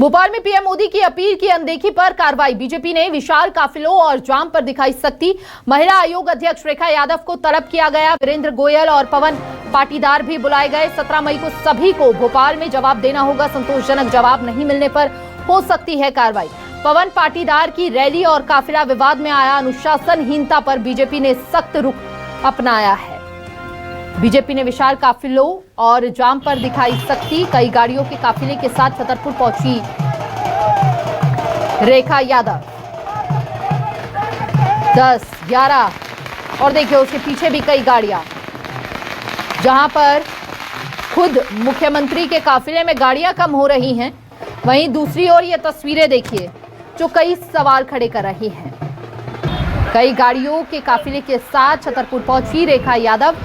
भोपाल में पीएम मोदी की अपील की अनदेखी पर कार्रवाई। बीजेपी ने विशाल काफिलों और जाम पर दिखाई सख्ती। महिला आयोग अध्यक्ष रेखा यादव को तलब किया गया। वीरेंद्र गोयल और पवन पाटीदार भी बुलाए गए। 17 मई को सभी को भोपाल में जवाब देना होगा। संतोषजनक जवाब नहीं मिलने पर हो सकती है कार्रवाई। पवन पाटीदार की रैली और काफिला विवाद में आया। अनुशासनहीनता पर बीजेपी ने सख्त रुख अपनाया है। बीजेपी ने विशाल काफिलों और जाम पर दिखाई सख्ती। कई गाड़ियों के काफिले के साथ छतरपुर पहुंची रेखा यादव। 10, 11 और देखिए उसके पीछे भी कई गाड़ियां। जहां पर खुद मुख्यमंत्री के काफिले में गाड़ियां कम हो रही हैं, वहीं दूसरी ओर ये तस्वीरें देखिए जो कई सवाल खड़े कर रही हैं। कई गाड़ियों के काफिले के साथ छतरपुर पहुंची रेखा यादव।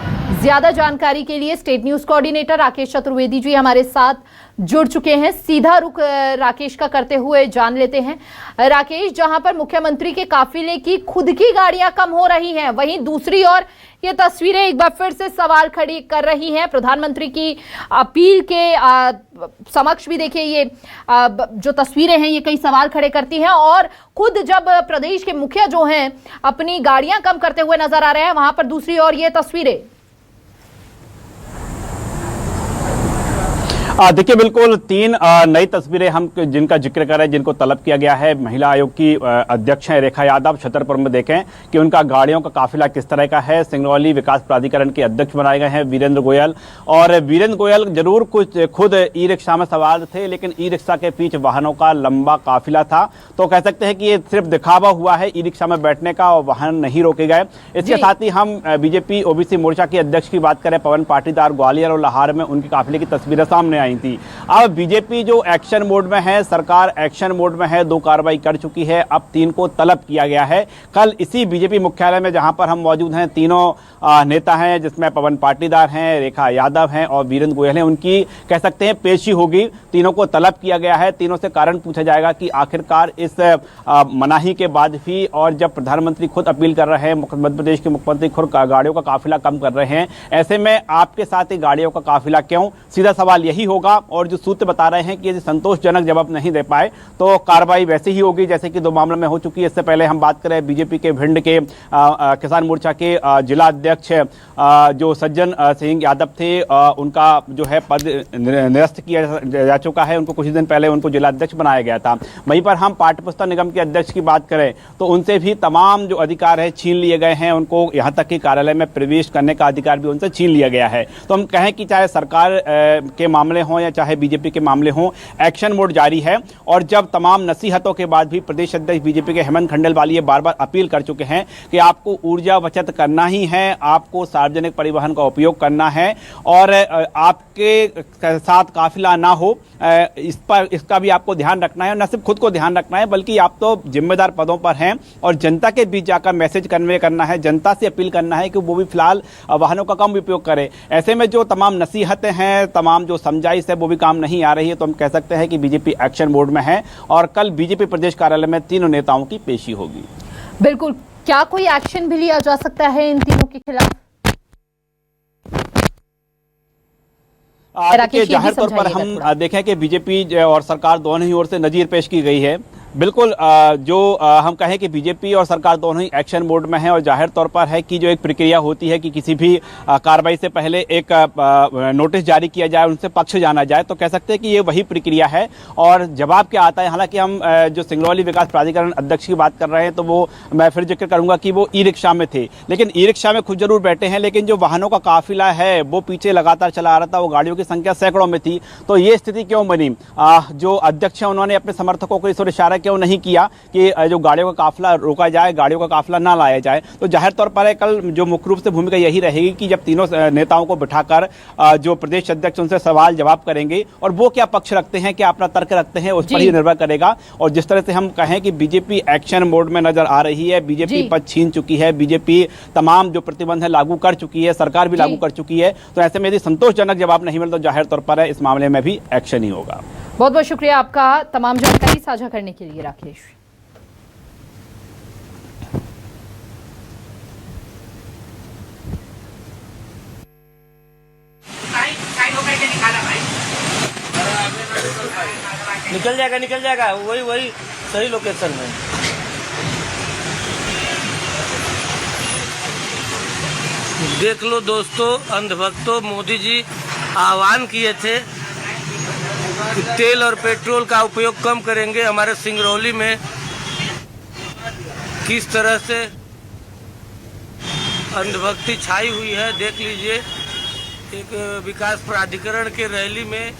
ज्यादा जानकारी के लिए state news coordinator Rakesh Chaturvedi ji हमारे साथ जुड़ चुके हैं। सीधा रुख राकेश का करते हुए जान लेते हैं। राकेश, जहां पर मुख्यमंत्री के काफिले की खुद की गाड़ियां कम हो रही हैं, वहीं दूसरी ओर ये तस्वीरें एक बार फिर से सवाल खड़ी कर रही हैं। प्रधानमंत्री की अपील के समक्ष भी देखिए ये जो तस्वीरें हैं ये कई सवाल खड़े करती हैं। और खुद जब प्रदेश के मुखिया जो हैं अपनी गाड़ियां कम करते हुए नजर आ रहे हैं, वहां पर दूसरी ओर ये तस्वीरें। देखिए, बिल्कुल 3 नई तस्वीरें हम जिनका जिक्र कर रहे हैं, जिनको तलब किया गया है। महिला आयोग की अध्यक्ष हैं रेखा यादव। छतरपुर में देखें कि उनका गाड़ियों का काफिला किस तरह का है। सिंगरौली विकास प्राधिकरण के अध्यक्ष बनाए गए हैं वीरेंद्र गोयल। और वीरेंद्र गोयल जरूर कुछ खुद ई रिक्शा में सवार थे, लेकिन ई रिक्शा के पीछे वाहनों का लंबा काफिला था। तो कह सकते हैं कि ये सिर्फ दिखावा हुआ है ई रिक्शा में बैठने का, और वाहन नहीं रोके गए। इसके साथ ही हम बीजेपी ओबीसी मोर्चा के अध्यक्ष की बात करें, पवन पाटीदार, ग्वालियर और लाहौर में उनके काफिले की तस्वीरें सामने आई थी। अब बीजेपी जो एक्शन मोड में है, सरकार एक्शन मोड में है, 2 कार्रवाई कर चुकी है। अब 3 को तलब किया गया है। कल इसी बीजेपी मुख्यालय में जहां पर हम मौजूद हैं, तीनों नेता हैं, जिसमें पवन पाटीदार हैं, रेखा यादव हैं और वीरेंद्र गोयल हैं, उनकी कह सकते हैं पेशी होगी। तीनों को तलब किया गया है। तीनों से कारण पूछा जाएगा कि आखिरकार इस मनाही के बाद भी, और जब प्रधानमंत्री खुद अपील कर रहे हैं, मध्य प्रदेश के मुख्यमंत्री खुद गाड़ियों का काफिला कम कर रहे हैं, ऐसे में आपके साथ ही गाड़ियों का काफिला क्यों? सीधा सवाल यही होगा। और जो सूत्र बता रहे हैं कि यदि संतोषजनक जवाब नहीं दे पाए तो कार्रवाई वैसे ही होगी जैसे कि 2 मामलों में हो चुकी है। इससे पहले हम बात करें बीजेपी के भिंड के किसान मोर्चा के जिला अध्यक्ष जो सज्जन सिंह यादव थे, उनका जो है पद निरस्त किया जा चुका है। उनको कुछ दिन पहले उनको जिला अध्यक्ष बनाया गया था। वहीं पर हम पाठ्य पुस्तक निगम के अध्यक्ष की बात करें तो उनसे भी तमाम जो अधिकार है छीन लिए गए हैं। उनको यहाँ तक कि कार्यालय में प्रवेश करने का अधिकार भी उनसे छीन लिया गया है। तो हम कहें कि चाहे सरकार के मामले हों या चाहे बीजेपी के मामले हों, एक्शन मोड जारी है। और जब तमाम नसीहतों के बाद भी प्रदेश अध्यक्ष बीजेपी के हेमंत खंडेलवाल ये बार-बार अपील कर चुके हैं कि आपको ऊर्जा बचत करना ही है, आपको सार्वजनिक परिवहन का उपयोग करना है और आपके साथ काफिला ना हो, इसका भी आपको ध्यान रखना है। न सिर्फ खुद को ध्यान रखना है बल्कि आप तो जिम्मेदार पदों पर हैं और जनता के बीच जाकर मैसेज कन्वे करना है, जनता से अपील करना है कि वो भी फिलहाल वाहनों का कम उपयोग करे। ऐसे में जो तमाम नसीहतें हैं, तमाम जो समझाइश है, वो भी काम नहीं आ रही है। तो हम कह सकते हैं कि बीजेपी एक्शन मोड में है और कल बीजेपी प्रदेश कार्यालय में तीनों नेताओं की पेशी होगी। बिल्कुल, क्या कोई एक्शन भी लिया जा सकता है इन तीनों के खिलाफ? जाहिर तौर पर हम देखें कि बीजेपी और सरकार दोनों ही ओर से नजीर पेश की गई है। बिल्कुल, जो हम कहें कि बीजेपी और सरकार दोनों ही एक्शन मोड में है और जाहिर तौर पर है कि जो एक प्रक्रिया होती है कि किसी भी कार्रवाई से पहले एक नोटिस जारी किया जाए, उनसे पक्ष जाना जाए, तो कह सकते हैं कि ये वही प्रक्रिया है और जवाब क्या आता है। हालांकि हम जो सिंगरौली विकास प्राधिकरण अध्यक्ष की बात कर रहे हैं तो वो मैं फिर जिक्र करूंगा कि वो ई रिक्शा में थे, लेकिन ई रिक्शा में खुद जरूर बैठे हैं, लेकिन जो वाहनों का काफिला है वो पीछे लगातार चला आ रहा था। वो गाड़ियों की संख्या सैकड़ों में थी। तो ये स्थिति क्यों बनी? जो अध्यक्ष है उन्होंने अपने समर्थकों को इस ओर इशारा क्यों नहीं किया कि जो गाड़ियों का काफिला रोका जाए, गाड़ियों का काफिला ना लाया जाए? तो जाहिर तौर पर कल जो मुख्य रूप से भूमिका यही रहेगी कि जब तीनों नेताओं को बिठाकर जो प्रदेश अध्यक्ष उनसे सवाल जवाब करेंगे और वो क्या पक्ष रखते हैं, क्या अपना तर्क रखते हैं, उस पर ही निर्भर करेगा। और जिस तरह से हम कहें कि बीजेपी एक्शन मोड में नजर आ रही है, बीजेपी पद छीन चुकी है, बीजेपी तमाम जो प्रतिबंध है लागू कर चुकी है, सरकार भी लागू कर चुकी है। तो ऐसे में यदि संतोषजनक जवाब नहीं मिलता तो जाहिर तौर पर इस मामले में भी एक्शन ही होगा। बहुत बहुत शुक्रिया आपका तमाम जानकारी साझा करने के लिए राकेश। निकल जाएगा वही वही सही लोकेशन है। देख लो दोस्तों, अंधभक्तों, मोदी जी आह्वान किए थे कि तेल और पेट्रोल का उपयोग कम करेंगे। हमारे सिंगरौली में किस तरह से अंधभक्ति छाई हुई है देख लीजिए। एक विकास प्राधिकरण के रैली में